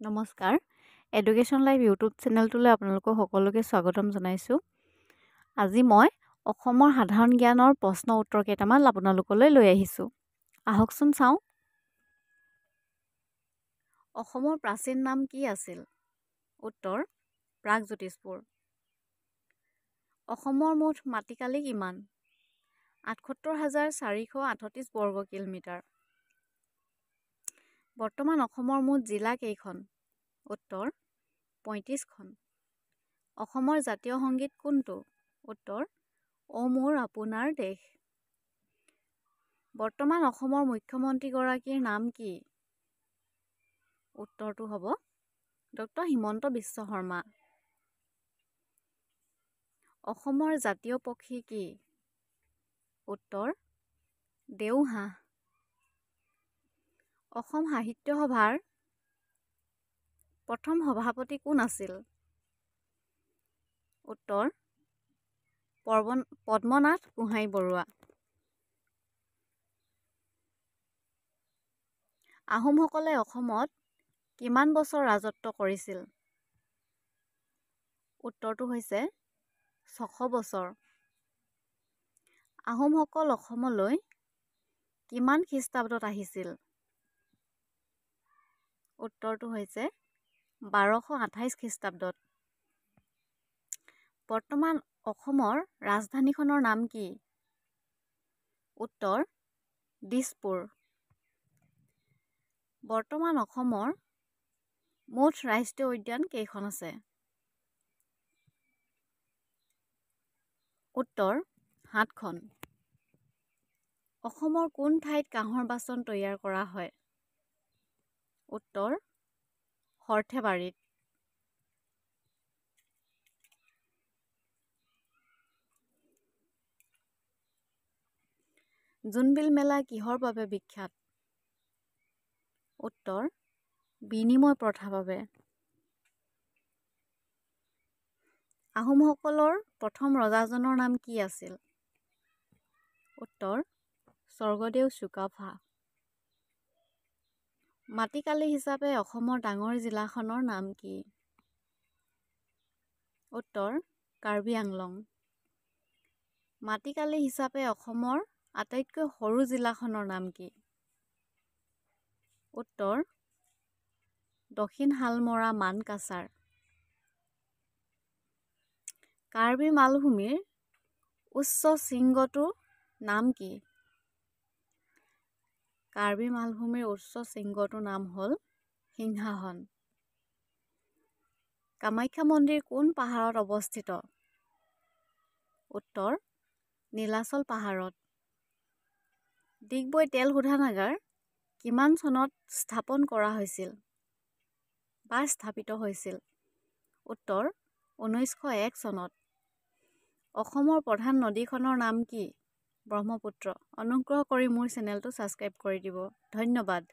নমস্কাৰ education live YouTube চেনেলটোলৈ আপোনালোকক সকলোকে স্বাগতম জনাইছোঁ। আজি মই অসমৰ সাধাৰণ জ্ঞানৰ প্ৰশ্ন উত্তৰ কেইটামান আপোনালোকলৈ লৈ আহিছোঁ। আহকচোন চাওঁ। অসমৰ প্ৰাচীন নাম কি আছিল? উত্তৰ প্ৰাগজ্যোতিষপুৰ। অসমৰ মুঠ মাটিকালি কিমান? ৭৮,৪৩৮ বৰ্গ কিলোমিটাৰ। বৰ্তমান অসমৰ মুঠ জিলা কেইখন? উত্তৰ ৩৫খন। অসমৰ জাতীয় সংগীত কোনটো? উত্তৰ অ মোৰ আপোনাৰ দেশ। বৰ্তমান অসমৰ মুখ্যমন্ত্ৰীগৰাকীৰ নাম কি? উত্তৰটো হ'ব ডক্টৰ হিমন্ত বিশ্ব শৰ্মা। অসমৰ জাতীয় পক্ষী কি? উত্তৰ দেওহাঁহ। অসম সাহিত্য সভাৰ প্ৰথম সভাপতি কোন আছিল? উত্তৰ পদ্মনাথ গোহাঁই বৰুৱা। আহোমসকলে অসমত কিমান বছৰ ৰাজত্ব কৰিছিল? উত্তৰটো হৈছে ৬০০ বছৰ। আহোমসকল অসমলৈ কিমান খ্ৰীষ্টাব্দত আহিছিল? উত্তৰটো হৈছে ১২২৮ খ্ৰীষ্টাব্দত। বৰ্তমান অসমৰ ৰাজধানীখনৰ নাম কি? উত্তৰ দিছপুৰ। বৰ্তমান অসমৰ মুঠ ৰাষ্ট্ৰীয় উদ্যান কেইখন আছে? উত্তৰ ৭খন। অসমৰ কোন ঠাইত কাঁহৰ বাচন তৈয়াৰ কৰা হয়? উত্তৰ সৰ্থেবাৰীত। জোনবিল মেলা কিহৰ বাবে বিখ্যাত? উত্তৰ বিনিময় প্ৰথাৰ বাবে। আহোমসকলৰ প্ৰথম ৰজাজনৰ নাম কি আছিল? উত্তৰ স্বৰ্গদেউ চুকাফা। মাটিকালি হিচাপে অসমৰ ডাঙৰ জিলাখনৰ নাম কি? উত্তৰ কাৰ্বি আংলং। মাটিকালি হিচাপে অসমৰ আটাইতকৈ সৰু জিলাখনৰ নাম কি? উত্তৰ দক্ষিণ শালমৰা মানকাছাৰ। কাৰ্বি মালভূমিৰ উচ্চ শৃংগটোৰ নাম কি? কাৰ্বি মালভূমিৰ উচ্চ শৃংগটোৰ নাম হ'ল সিংহাসন। কামাখ্যা মন্দিৰ কোন পাহাৰত অৱস্থিত? উত্তৰ নীলাচল পাহাৰত। ডিগবৈ তেল শোধনাগাৰ কিমান চনত স্থাপন কৰা হৈছিল বা স্থাপিত হৈছিল? উত্তৰ ১৯০১ চনত। অসমৰ প্ৰধান নদীখনৰ নাম কি? ব্ৰহ্মপুত্ৰ। অনুগ্ৰহ কৰি মোৰ চেনেলটো ছাবস্ক্ৰাইব কৰি দিব। ধন্যবাদ।